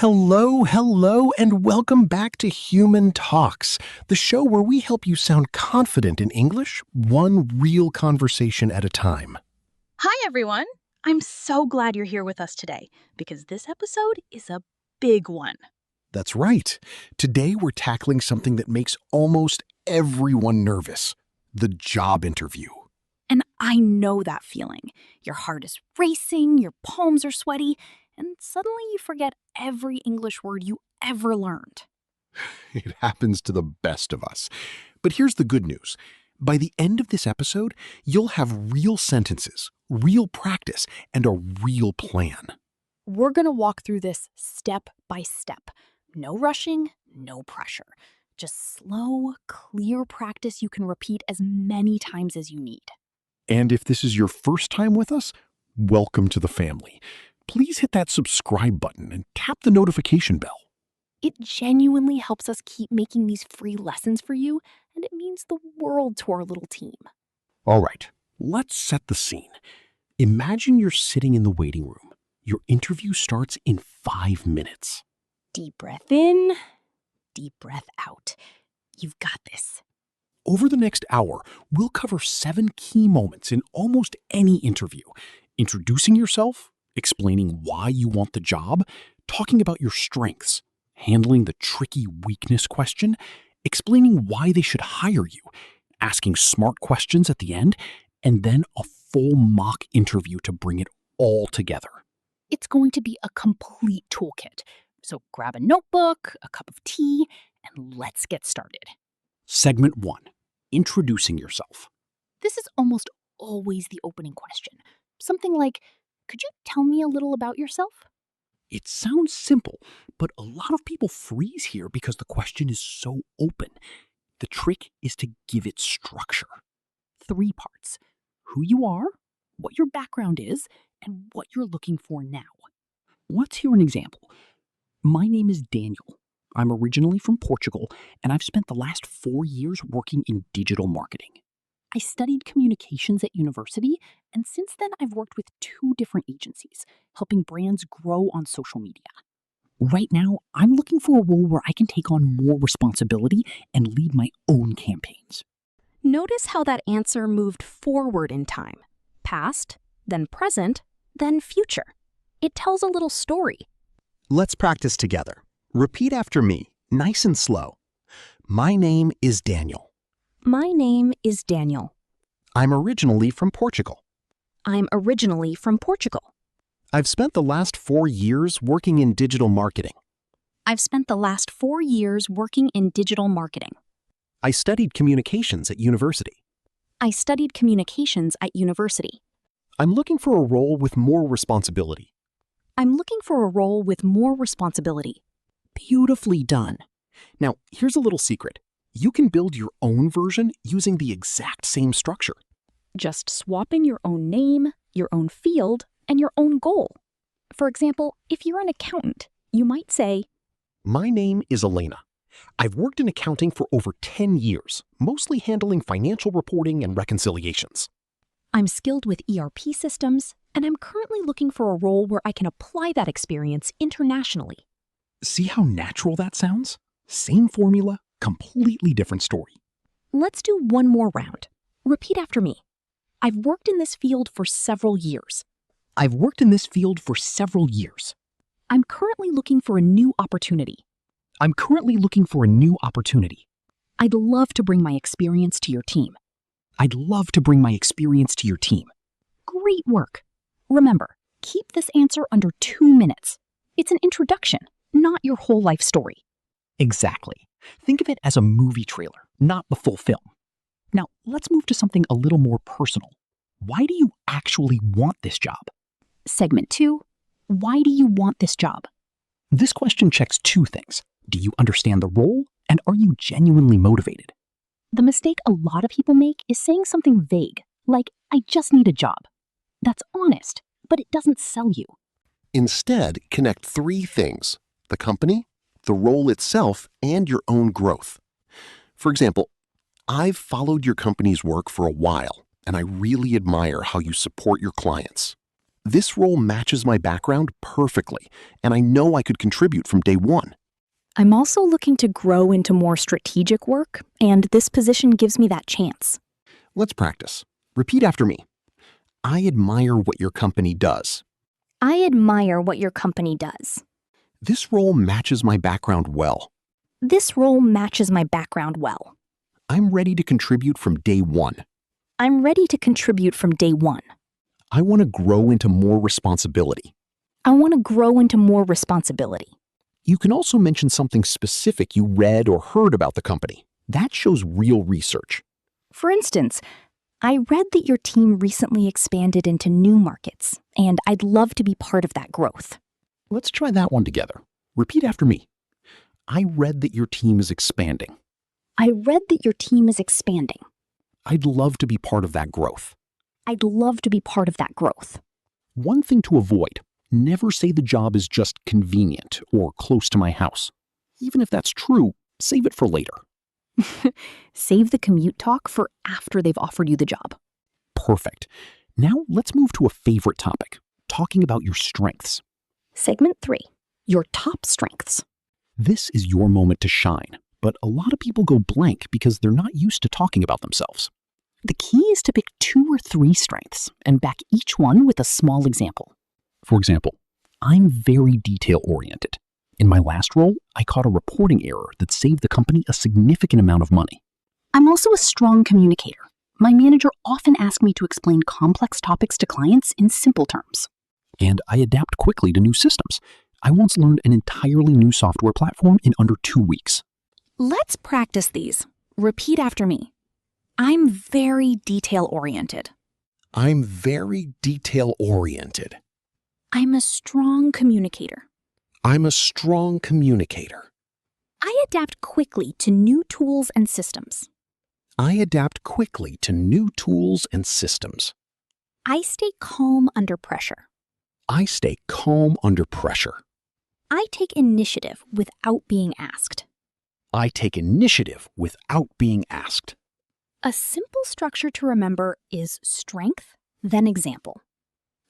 Hello, and welcome back to Human Talks, the show where we help you sound confident in English, one real conversation at a time. Hi, everyone. I'm so glad you're here with us today because this episode is a big one. That's right. Today we're tackling something that makes almost everyone nervous, the job interview. And I know that feeling. Your heart is racing, your palms are sweaty, and suddenly you forget every English word you ever learned. It happens to the best of us. But here's the good news. By the end of this episode, you'll have real sentences, real practice, and a real plan. We're going to walk through this step by step. No rushing, no pressure. Just slow, clear practice you can repeat as many times as you need. And if this is your first time with us, welcome to the family. Please hit that subscribe button and tap the notification bell. It genuinely helps us keep making these free lessons for you, and it means the world to our little team. All right, let's set the scene. Imagine you're sitting in the waiting room. Your interview starts in 5 minutes. Deep breath in, deep breath out. You've got this. Over the next hour, we'll cover 7 key moments in almost any interview. Introducing yourself, explaining why you want the job, talking about your strengths, handling the tricky weakness question, explaining why they should hire you, asking smart questions at the end, and then a full mock interview to bring it all together. It's going to be a complete toolkit. So grab a notebook, a cup of tea, and let's get started. Segment 1. Introducing yourself. This is almost always the opening question. Something like, could you tell me a little about yourself? It sounds simple, but a lot of people freeze here because the question is so open. The trick is to give it structure. 3 parts. Who you are, what your background is, and what you're looking for now. Let's hear an example. My name is Daniel. I'm originally from Portugal, and I've spent the last 4 years working in digital marketing. I studied communications at university, and since then I've worked with 2 different agencies, helping brands grow on social media. Right now, I'm looking for a role where I can take on more responsibility and lead my own campaigns. Notice how that answer moved forward in time. Past, then present, then future. It tells a little story. Let's practice together. Repeat after me, nice and slow. My name is Daniel. My name is Daniel. I'm originally from Portugal. I'm originally from Portugal. I've spent the last 4 years working in digital marketing. I've spent the last 4 years working in digital marketing. I studied communications at university. I studied communications at university. I'm looking for a role with more responsibility. I'm looking for a role with more responsibility. Beautifully done. Now, here's a little secret. You can build your own version using the exact same structure. Just swapping your own name, your own field, and your own goal. For example, if you're an accountant, you might say, My name is Elena. I've worked in accounting for over 10 years, mostly handling financial reporting and reconciliations. I'm skilled with ERP systems, and I'm currently looking for a role where I can apply that experience internationally. See how natural that sounds? Same formula, completely different story. Let's do one more round. Repeat after me. I've worked in this field for several years. I've worked in this field for several years. I'm currently looking for a new opportunity. I'm currently looking for a new opportunity. I'd love to bring my experience to your team. I'd love to bring my experience to your team. Great work. Remember, keep this answer under 2 minutes. It's an introduction, not your whole life story. Exactly. Think of it as a movie trailer, not the full film. Now, let's move to something a little more personal. Why do you actually want this job? Segment 2, why do you want this job? This question checks 2 things. Do you understand the role, and are you genuinely motivated? The mistake a lot of people make is saying something vague, like, I just need a job. That's honest, but it doesn't sell you. Instead, connect 3 things: the company, the role itself, and your own growth. For example, I've followed your company's work for a while, and I really admire how you support your clients. This role matches my background perfectly, and I know I could contribute from day one. I'm also looking to grow into more strategic work, and this position gives me that chance. Let's practice. Repeat after me. I admire what your company does. I admire what your company does. This role matches my background well. This role matches my background well. I'm ready to contribute from day one. I'm ready to contribute from day one. I want to grow into more responsibility. I want to grow into more responsibility. You can also mention something specific you read or heard about the company. That shows real research. For instance, I read that your team recently expanded into new markets, and I'd love to be part of that growth. Let's try that one together. Repeat after me. I read that your team is expanding. I read that your team is expanding. I'd love to be part of that growth. I'd love to be part of that growth. One thing to avoid: never say the job is just convenient or close to my house. Even if that's true, save it for later. Save the commute talk for after they've offered you the job. Perfect. Now let's move to a favorite topic, talking about your strengths. Segment 3. Your top strengths. This is your moment to shine, but a lot of people go blank because they're not used to talking about themselves. The key is to pick 2 or 3 strengths and back each one with a small example. For example, I'm very detail-oriented. In my last role, I caught a reporting error that saved the company a significant amount of money. I'm also a strong communicator. My manager often asks me to explain complex topics to clients in simple terms. And I adapt quickly to new systems. I once learned an entirely new software platform in under 2 weeks. Let's practice these. Repeat after me. I'm very detail-oriented. I'm very detail-oriented. I'm a strong communicator. I'm a strong communicator. I adapt quickly to new tools and systems. I adapt quickly to new tools and systems. I stay calm under pressure. I stay calm under pressure. I take initiative without being asked. I take initiative without being asked. A simple structure to remember is strength, then example.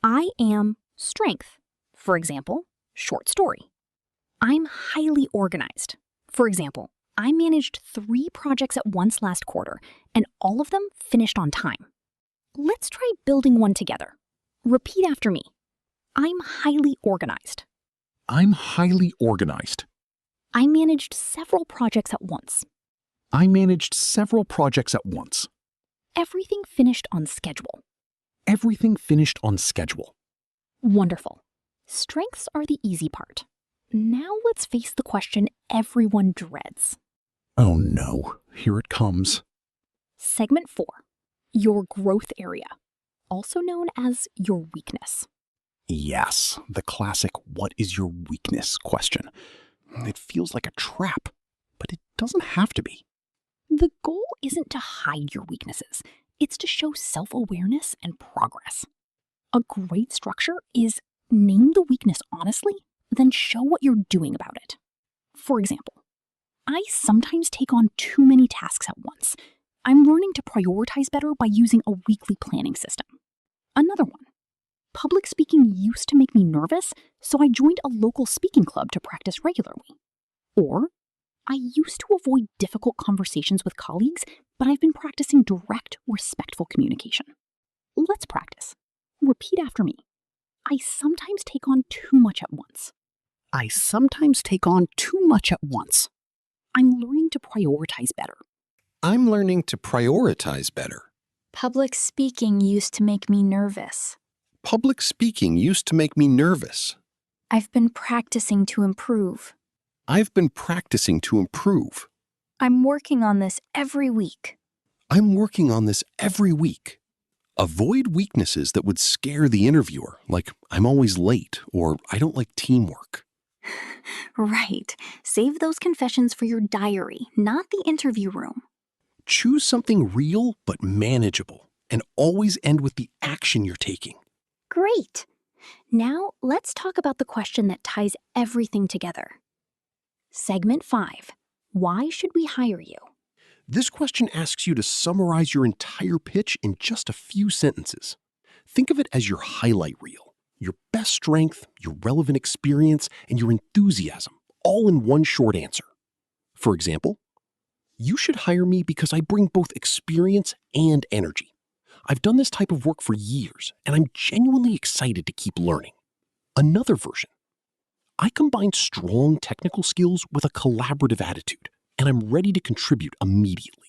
I am strength. For example, short story. I'm highly organized. For example, I managed 3 projects at once last quarter, and all of them finished on time. Let's try building one together. Repeat after me. I'm highly organized. I'm highly organized. I managed several projects at once. I managed several projects at once. Everything finished on schedule. Everything finished on schedule. Wonderful. Strengths are the easy part. Now let's face the question everyone dreads. Oh no, here it comes. Segment 4. Your growth area, also known as your weakness. Yes, the classic "what is your weakness?" question. It feels like a trap, but it doesn't have to be. The goal isn't to hide your weaknesses. It's to show self-awareness and progress. A great structure is name the weakness honestly, then show what you're doing about it. For example, I sometimes take on too many tasks at once. I'm learning to prioritize better by using a weekly planning system. Another one. Public speaking used to make me nervous, so I joined a local speaking club to practice regularly. Or, I used to avoid difficult conversations with colleagues, but I've been practicing direct, respectful communication. Let's practice. Repeat after me. I sometimes take on too much at once. I sometimes take on too much at once. I'm learning to prioritize better. I'm learning to prioritize better. Public speaking used to make me nervous. Public speaking used to make me nervous. I've been practicing to improve. I've been practicing to improve. I'm working on this every week. I'm working on this every week. Avoid weaknesses that would scare the interviewer, like I'm always late or I don't like teamwork. Right. Save those confessions for your diary, not the interview room. Choose something real but manageable, and always end with the action you're taking. Great. Now let's talk about the question that ties everything together. Segment 5. Why should we hire you? This question asks you to summarize your entire pitch in just a few sentences. Think of it as your highlight reel. your best strength, your relevant experience, and your enthusiasm, all in one short answer. For example, you should hire me because I bring both experience and energy. I've done this type of work for years, and I'm genuinely excited to keep learning. Another version, I combine strong technical skills with a collaborative attitude, and I'm ready to contribute immediately.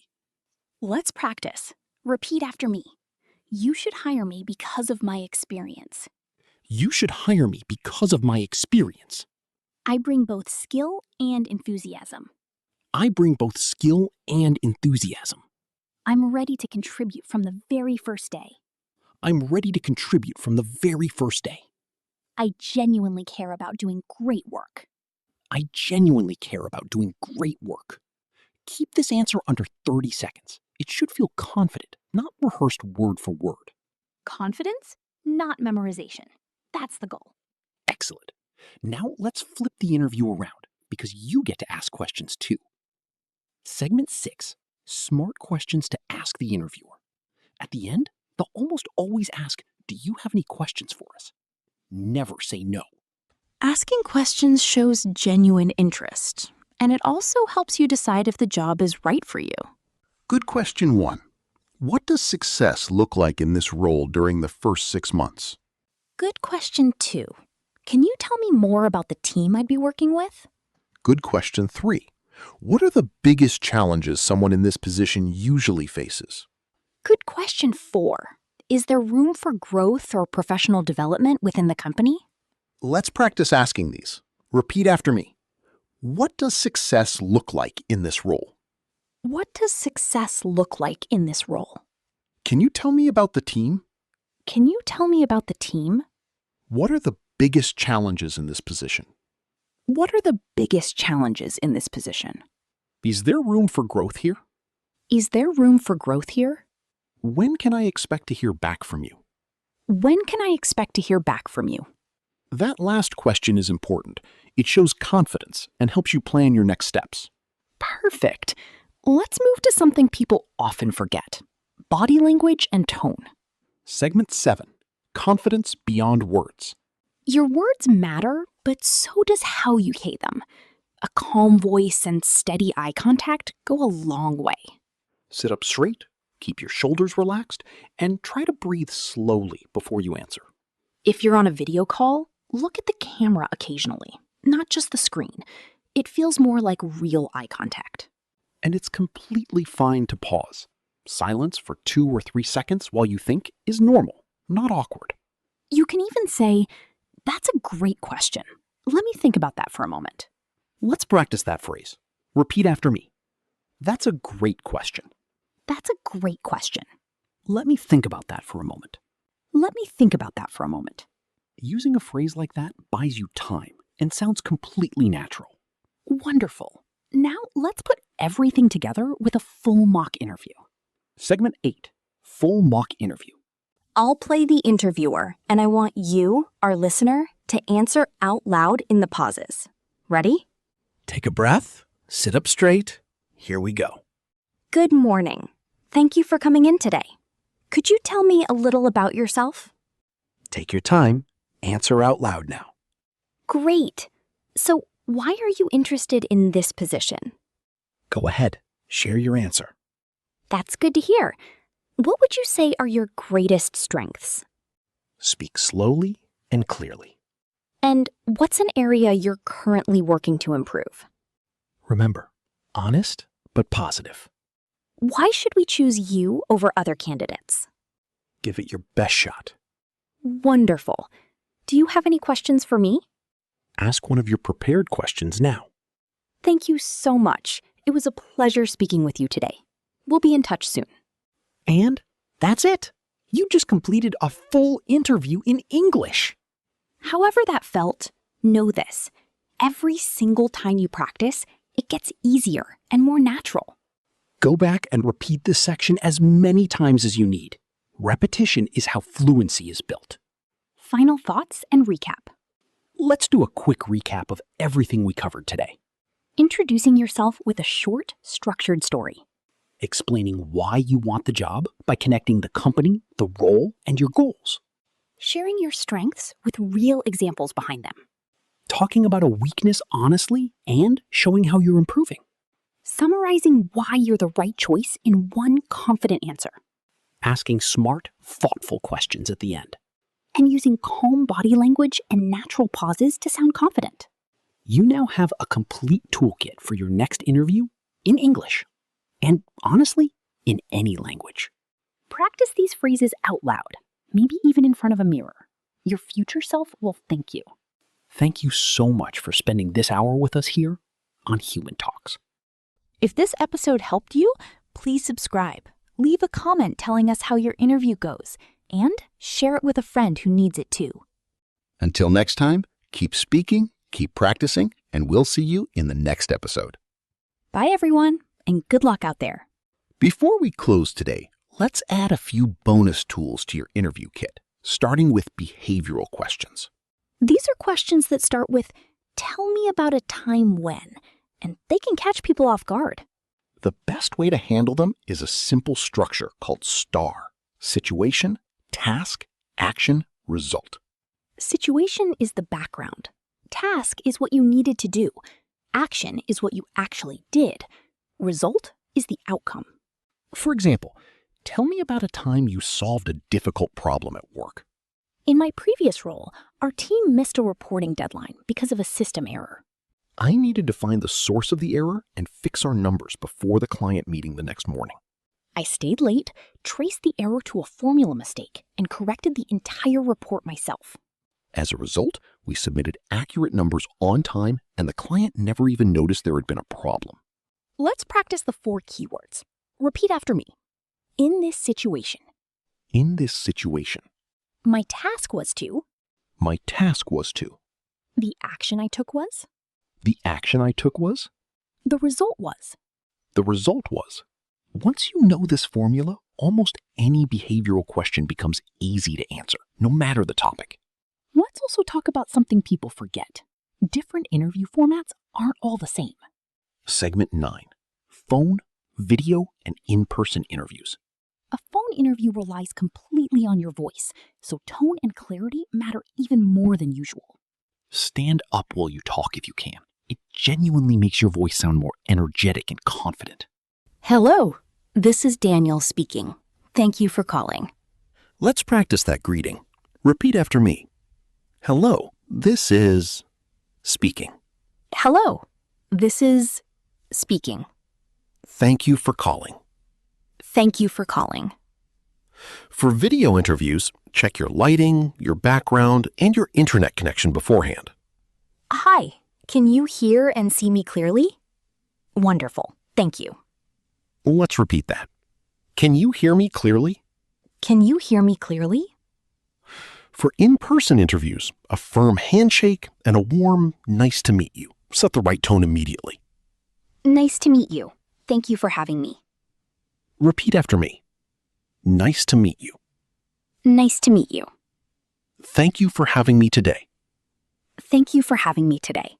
Let's practice. Repeat after me. You should hire me because of my experience. You should hire me because of my experience. I bring both skill and enthusiasm. I bring both skill and enthusiasm. I'm ready to contribute from the very first day. I'm ready to contribute from the very first day. I genuinely care about doing great work. I genuinely care about doing great work. Keep this answer under 30 seconds. It should feel confident, not rehearsed word for word. Confidence, not memorization. That's the goal. Excellent. Now let's flip the interview around because you get to ask questions too. Segment 6, smart questions to ask the interviewer. At the end, they'll almost always ask, do you have any questions for us? Never say no. Asking questions shows genuine interest, and it also helps you decide if the job is right for you. Good question 1. What does success look like in this role during the first 6 months? Good question 2. Can you tell me more about the team I'd be working with? Good question 3. What are the biggest challenges someone in this position usually faces? Good question 4. Is there room for growth or professional development within the company? Let's practice asking these. Repeat after me. What does success look like in this role? What does success look like in this role? Can you tell me about the team? Can you tell me about the team? What are the biggest challenges in this position? What are the biggest challenges in this position? Is there room for growth here? Is there room for growth here? When can I expect to hear back from you? When can I expect to hear back from you? That last question is important. It shows confidence and helps you plan your next steps. Perfect. Let's move to something people often forget: body language and tone. Segment 7, confidence beyond words. Your words matter, but so does how you say them. A calm voice and steady eye contact go a long way. Sit up straight, keep your shoulders relaxed, and try to breathe slowly before you answer. If you're on a video call, look at the camera occasionally, not just the screen. It feels more like real eye contact. And it's completely fine to pause. Silence for 2 or 3 seconds while you think is normal, not awkward. You can even say, "That's a great question. Let me think about that for a moment." Let's practice that phrase. Repeat after me. That's a great question. That's a great question. Let me think about that for a moment. Let me think about that for a moment. Using a phrase like that buys you time and sounds completely natural. Wonderful. Now let's put everything together with a full mock interview. Segment 8, full mock interview. I'll play the interviewer, and I want you, our listener, to answer out loud in the pauses. Ready? Take a breath, sit up straight. Here we go. Good morning. Thank you for coming in today. Could you tell me a little about yourself? Take your time. Answer out loud now. Great. So, why are you interested in this position? Go ahead. Share your answer. That's good to hear. What would you say are your greatest strengths? Speak slowly and clearly. And what's an area you're currently working to improve? Remember, honest but positive. Why should we choose you over other candidates? Give it your best shot. Wonderful. Do you have any questions for me? Ask one of your prepared questions now. Thank you so much. It was a pleasure speaking with you today. We'll be in touch soon. And that's it. You just completed a full interview in English. However that felt, know this. Every single time you practice, it gets easier and more natural. Go back and repeat this section as many times as you need. Repetition is how fluency is built. Final thoughts and recap. Let's do a quick recap of everything we covered today. Introducing yourself with a short, structured story. Explaining why you want the job by connecting the company, the role, and your goals. Sharing your strengths with real examples behind them. Talking about a weakness honestly and showing how you're improving. Summarizing why you're the right choice in one confident answer. Asking smart, thoughtful questions at the end. And using calm body language and natural pauses to sound confident. You now have a complete toolkit for your next interview in English. And honestly, in any language. Practice these phrases out loud, maybe even in front of a mirror. Your future self will thank you. Thank you so much for spending this hour with us here on Human Talks. If this episode helped you, please subscribe. Leave a comment telling us how your interview goes, and share it with a friend who needs it too. Until next time, keep speaking, keep practicing, and we'll see you in the next episode. Bye, everyone, and good luck out there. Before we close today, let's add a few bonus tools to your interview kit, starting with behavioral questions. These are questions that start with, "Tell me about a time when," and they can catch people off guard. The best way to handle them is a simple structure called STAR: situation, task, action, result. Situation is the background. Task is what you needed to do. Action is what you actually did. Result is the outcome. For example, tell me about a time you solved a difficult problem at work. In my previous role, our team missed a reporting deadline because of a system error. I needed to find the source of the error and fix our numbers before the client meeting the next morning. I stayed late, traced the error to a formula mistake, and corrected the entire report myself. As a result, we submitted accurate numbers on time, and the client never even noticed there had been a problem. Let's practice the 4 keywords. Repeat after me. In this situation. In this situation. My task was to. My task was to. The action I took was. The action I took was. The result was. The result was. Once you know this formula, almost any behavioral question becomes easy to answer, no matter the topic. Let's also talk about something people forget. Different interview formats aren't all the same. Segment 9. Phone, video, and in-person interviews. A phone interview relies completely on your voice, so tone and clarity matter even more than usual. Stand up while you talk if you can. It genuinely makes your voice sound more energetic and confident. Hello, this is Daniel speaking. Thank you for calling. Let's practice that greeting. Repeat after me. Hello, this is... speaking. Hello, this is... speaking. Thank you for calling. Thank you for calling. For video interviews, check your lighting, your background, and your internet connection beforehand. Hi, can you hear and see me clearly? Wonderful, thank you. Let's repeat that. Can you hear me clearly? Can you hear me clearly? For in-person interviews, a firm handshake and a warm, nice to meet you set the right tone immediately. Nice to meet you. Thank you for having me. Repeat after me. Nice to meet you. Nice to meet you. Thank you for having me today. Thank you for having me today.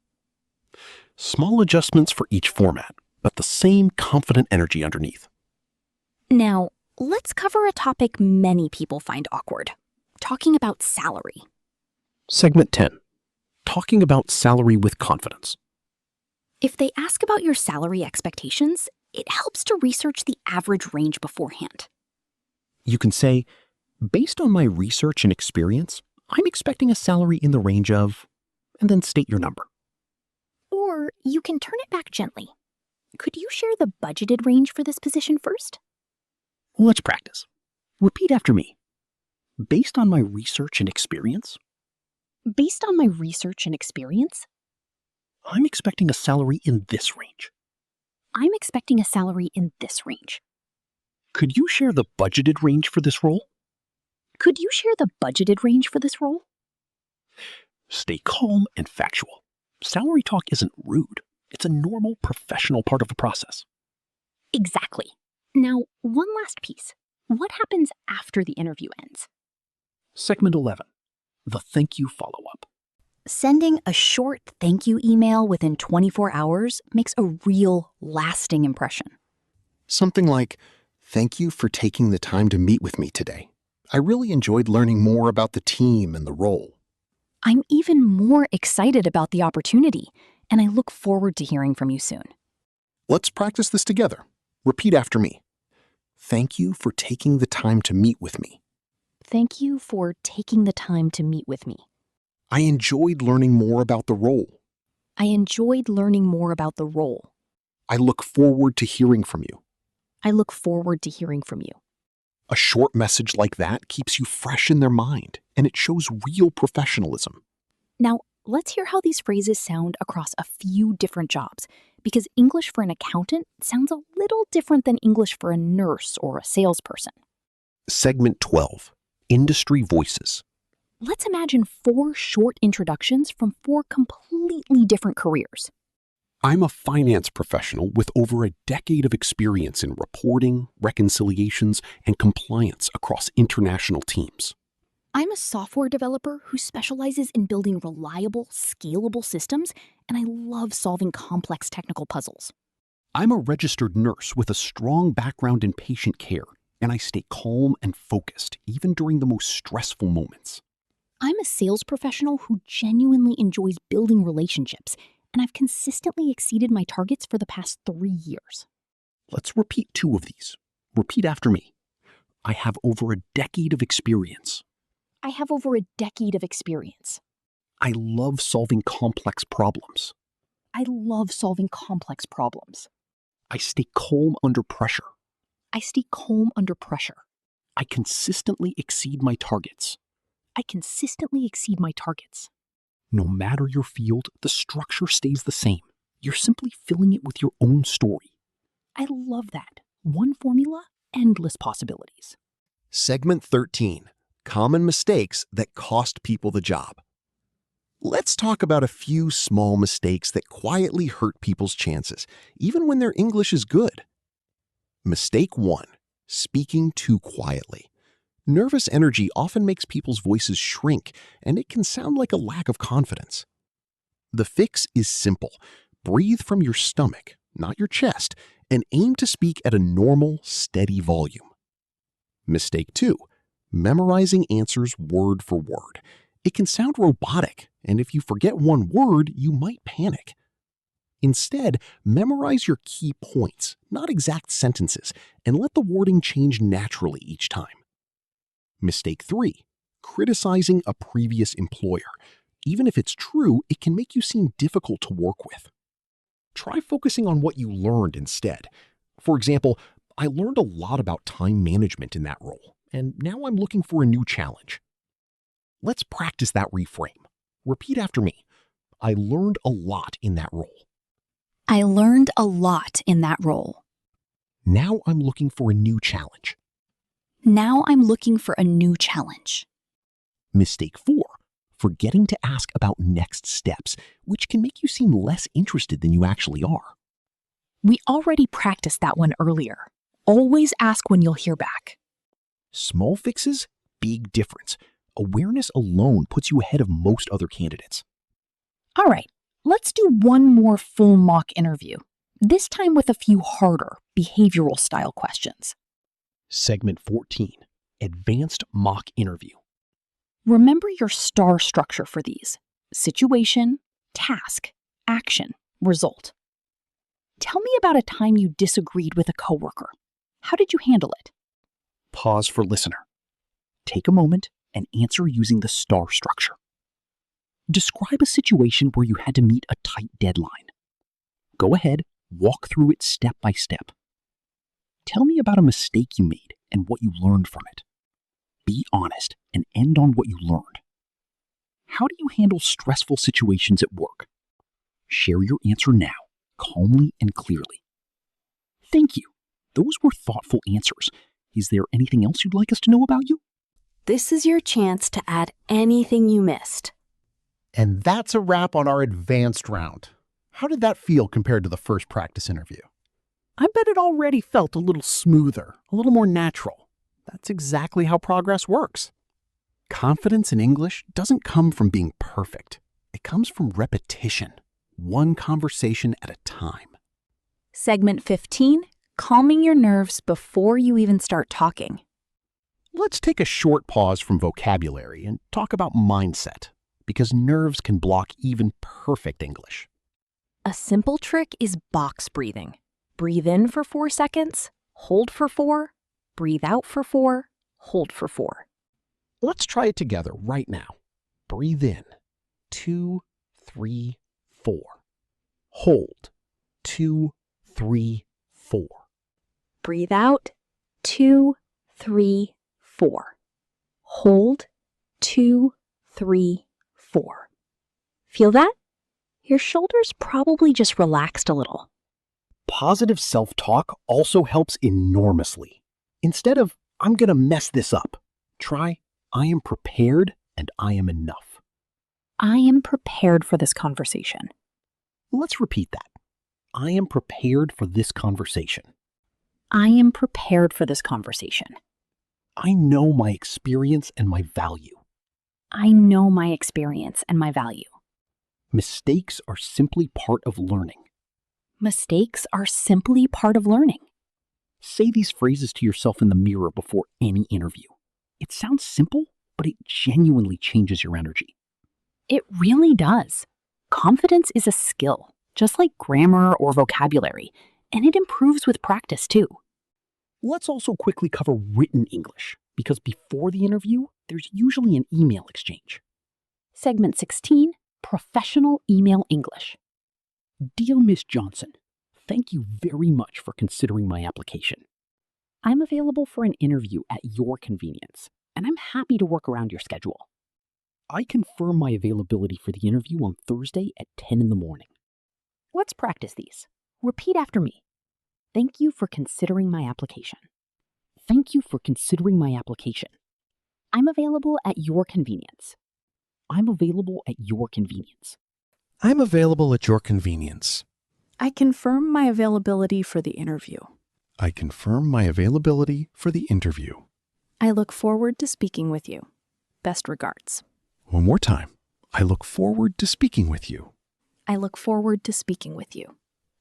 Small adjustments for each format, but the same confident energy underneath. Now, let's cover a topic many people find awkward. Talking about salary. Segment 10. Talking about salary with confidence. If they ask about your salary expectations, it helps to research the average range beforehand. You can say, based on my research and experience, I'm expecting a salary in the range of, and then state your number. Or you can turn it back gently. Could you share the budgeted range for this position first? Let's practice. Repeat after me. Based on my research and experience, Based on my research and experience, I'm expecting a salary in this range. I'm expecting a salary in this range. Could you share the budgeted range for this role? Could you share the budgeted range for this role? Stay calm and factual. Salary talk isn't rude. It's a normal professional part of the process. Exactly. Now, one last piece. What happens after the interview ends? Segment 11. The thank you follow-up. Sending a short thank you email within 24 hours makes a real, lasting impression. Something like, "Thank you for taking the time to meet with me today. I really enjoyed learning more about the team and the role. I'm even more excited about the opportunity, and I look forward to hearing from you soon. Let's practice this together. Repeat after me. Thank you for taking the time to meet with me. Thank you for taking the time to meet with me. I enjoyed learning more about the role. I enjoyed learning more about the role. I look forward to hearing from you. I look forward to hearing from you. A short message like that keeps you fresh in their mind, and it shows real professionalism. Now, let's hear how these phrases sound across a few different jobs, because English for an accountant sounds a little different than English for a nurse or a salesperson. Segment 12. Industry Voices. Let's imagine 4 short introductions from 4 completely different careers. I'm a finance professional with over a decade of experience in reporting, reconciliations, and compliance across international teams. I'm a software developer who specializes in building reliable, scalable systems, and I love solving complex technical puzzles. I'm a registered nurse with a strong background in patient care, and I stay calm and focused even during the most stressful moments. I'm a sales professional who genuinely enjoys building relationships, and I've consistently exceeded my targets for the past 3 years. Let's repeat 2 of these. Repeat after me. I have over a decade of experience. I have over a decade of experience. I love solving complex problems. I love solving complex problems. I stay calm under pressure. I stay calm under pressure. I consistently exceed my targets. I consistently exceed my targets. No matter your field, the structure stays the same. You're simply filling it with your own story. I love that. One formula, endless possibilities. Segment 13. Common mistakes that cost people the job. Let's talk about a few small mistakes that quietly hurt people's chances, even when their English is good. Mistake 1. Speaking too quietly. Nervous energy often makes people's voices shrink, and it can sound like a lack of confidence. The fix is simple. Breathe from your stomach, not your chest, and aim to speak at a normal, steady volume. Mistake 2. Memorizing answers word for word. It can sound robotic, and if you forget one word, you might panic. Instead, memorize your key points, not exact sentences, and let the wording change naturally each time. Mistake 3. Criticizing a previous employer. Even if it's true, it can make you seem difficult to work with. Try focusing on what you learned instead. For example, I learned a lot about time management in that role, and now I'm looking for a new challenge. Let's practice that reframe. Repeat after me. I learned a lot in that role. I learned a lot in that role. Now I'm looking for a new challenge. Now I'm looking for a new challenge. Mistake 4. Forgetting to ask about next steps, which can make you seem less interested than you actually are. We already practiced that one earlier. Always ask when you'll hear back. Small fixes, big difference. Awareness alone puts you ahead of most other candidates. All right, let's do one more full mock interview, this time with a few harder behavioral style questions. Segment 14. Advanced Mock Interview. Remember your STAR structure for these: situation, task, action, result. Tell me about a time you disagreed with a coworker. How did you handle it? Pause for listener. Take a moment and answer using the STAR structure. Describe a situation where you had to meet a tight deadline. Go ahead, walk through it step by step. Tell me about a mistake you made and what you learned from it. Be honest and end on what you learned. How do you handle stressful situations at work? Share your answer now, calmly and clearly. Thank you. Those were thoughtful answers. Is there anything else you'd like us to know about you? This is your chance to add anything you missed. And that's a wrap on our advanced round. How did that feel compared to the first practice interview? I bet it already felt a little smoother, a little more natural. That's exactly how progress works. Confidence in English doesn't come from being perfect. It comes from repetition, one conversation at a time. Segment 15, calming your nerves before you even start talking. Let's take a short pause from vocabulary and talk about mindset, because nerves can block even perfect English. A simple trick is box breathing. Breathe in for 4 seconds, hold for 4, breathe out for 4, hold for 4. Let's try it together right now. Breathe in, 2, 3, 4. Hold, 2, 3, 4. Breathe out, 2, 3, 4. Hold, 2, 3, 4. Feel that? Your shoulders probably just relaxed a little. Positive self-talk also helps enormously. Instead of, I'm going to mess this up, try, I am prepared and I am enough. I am prepared for this conversation. Let's repeat that. I am prepared for this conversation. I am prepared for this conversation. I know my experience and my value. I know my experience and my value. Mistakes are simply part of learning. Mistakes are simply part of learning. Say these phrases to yourself in the mirror before any interview. It sounds simple, but it genuinely changes your energy. It really does. Confidence is a skill, just like grammar or vocabulary, and it improves with practice too. Let's also quickly cover written English, because before the interview, there's usually an email exchange. Segment 16, Professional Email English. Dear Miss Johnson, thank you very much for considering my application. I'm available for an interview at your convenience, and I'm happy to work around your schedule. I confirm my availability for the interview on Thursday at 10 in the morning. Let's practice these. Repeat after me. Thank you for considering my application. Thank you for considering my application. I'm available at your convenience. I'm available at your convenience. I'm available at your convenience. I confirm my availability for the interview. I confirm my availability for the interview. I look forward to speaking with you. Best regards. One more time. I look forward to speaking with you. I look forward to speaking with you.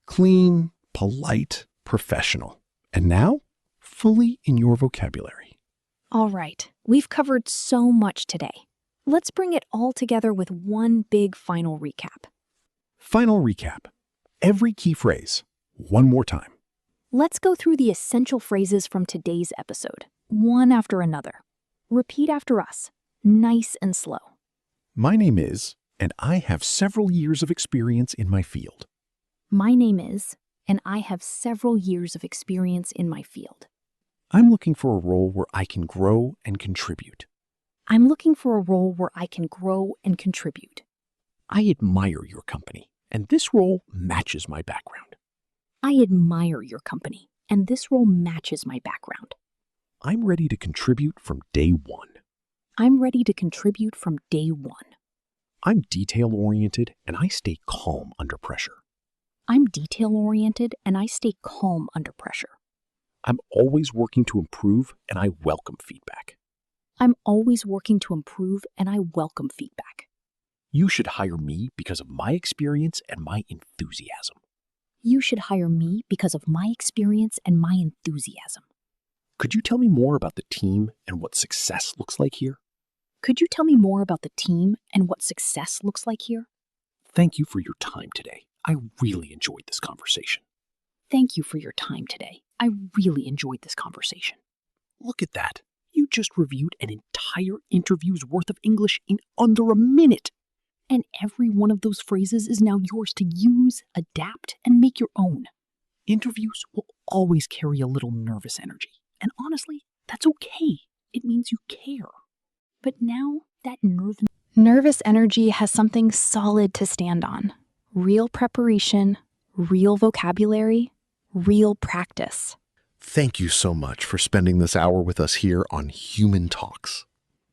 Clean, polite, professional. And now, fully in your vocabulary. All right, we've covered so much today. Let's bring it all together with one big final recap. Final recap. Every key phrase. One more time. Let's go through the essential phrases from today's episode, one after another. Repeat after us, nice and slow. My name is, and I have several years of experience in my field. My name is, and I have several years of experience in my field. I'm looking for a role where I can grow and contribute. I'm looking for a role where I can grow and contribute. I admire your company, and this role matches my background. I admire your company, and this role matches my background. I'm ready to contribute from day one. I'm ready to contribute from day one. I'm detail-oriented, and I stay calm under pressure. I'm detail-oriented, and I stay calm under pressure. I'm always working to improve, and I welcome feedback. I'm always working to improve, and I welcome feedback. You should hire me because of my experience and my enthusiasm. You should hire me because of my experience and my enthusiasm. Could you tell me more about the team and what success looks like here? Could you tell me more about the team and what success looks like here? Thank you for your time today. I really enjoyed this conversation. Thank you for your time today. I really enjoyed this conversation. Look at that. You just reviewed an entire interview's worth of English in under a minute. And every one of those phrases is now yours to use, adapt, and make your own. Interviews will always carry a little nervous energy. And honestly, that's okay. It means you care. But now that Nervous energy has something solid to stand on. Real preparation, real vocabulary, real practice. Thank you so much for spending this hour with us here on Human Talks.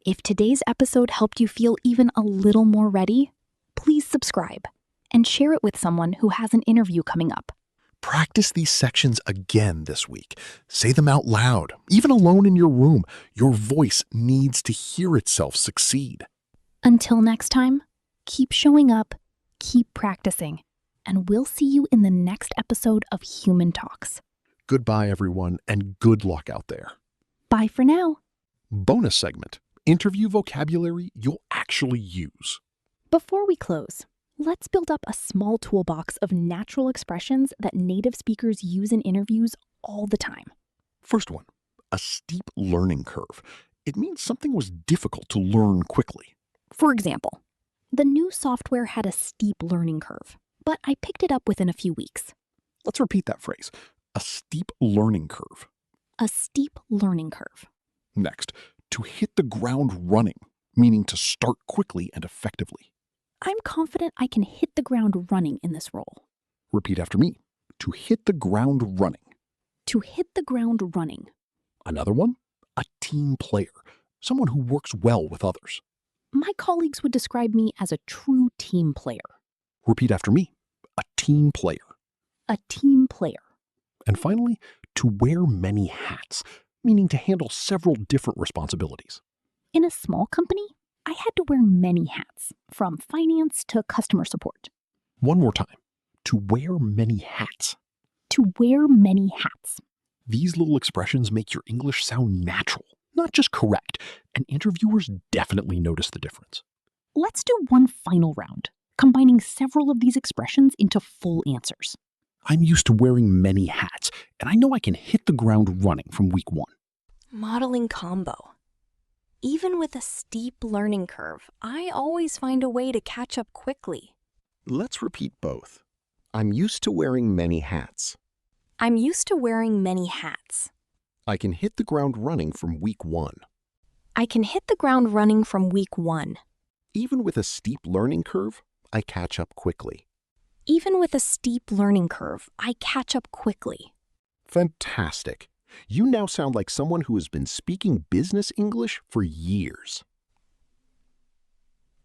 If today's episode helped you feel even a little more ready, please subscribe and share it with someone who has an interview coming up. Practice these sections again this week. Say them out loud, even alone in your room. Your voice needs to hear itself succeed. Until next time, keep showing up, keep practicing, and we'll see you in the next episode of Human Talks. Goodbye, everyone, and good luck out there. Bye for now. Bonus segment: interview vocabulary you'll actually use. Before we close, let's build up a small toolbox of natural expressions that native speakers use in interviews all the time. First one, a steep learning curve. It means something was difficult to learn quickly. For example, the new software had a steep learning curve, but I picked it up within a few weeks. Let's repeat that phrase. A steep learning curve. A steep learning curve. Next, to hit the ground running, meaning to start quickly and effectively. I'm confident I can hit the ground running in this role. Repeat after me. To hit the ground running. To hit the ground running. Another one, a team player, someone who works well with others. My colleagues would describe me as a true team player. Repeat after me. A team player. A team player. And finally, to wear many hats, meaning to handle several different responsibilities. In a small company, I had to wear many hats, from finance to customer support. One more time. To wear many hats. To wear many hats. These little expressions make your English sound natural, not just correct, and interviewers definitely notice the difference. Let's do one final round, combining several of these expressions into full answers. I'm used to wearing many hats, and I know I can hit the ground running from week one. Modeling combo. Even with a steep learning curve, I always find a way to catch up quickly. Let's repeat both. I'm used to wearing many hats. I'm used to wearing many hats. I can hit the ground running from week one. I can hit the ground running from week one. Even with a steep learning curve, I catch up quickly. Even with a steep learning curve, I catch up quickly. Fantastic. You now sound like someone who has been speaking business English for years.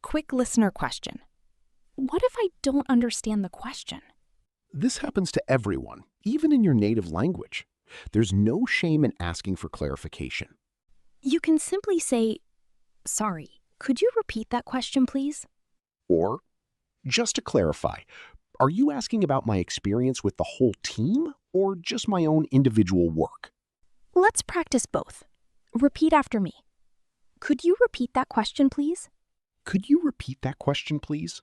Quick listener question. What if I don't understand the question? This happens to everyone, even in your native language. There's no shame in asking for clarification. You can simply say, "Sorry, could you repeat that question, please?" Or, just to clarify, are you asking about my experience with the whole team or just my own individual work? Let's practice both. Repeat after me. Could you repeat that question, please? Could you repeat that question, please?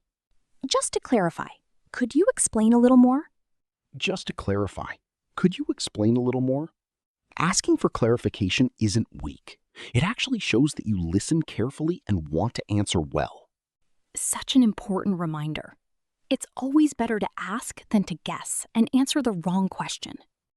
Just to clarify, could you explain a little more? Just to clarify, could you explain a little more? Asking for clarification isn't weak. It actually shows that you listen carefully and want to answer well. Such an important reminder. It's always better to ask than to guess and answer the wrong question.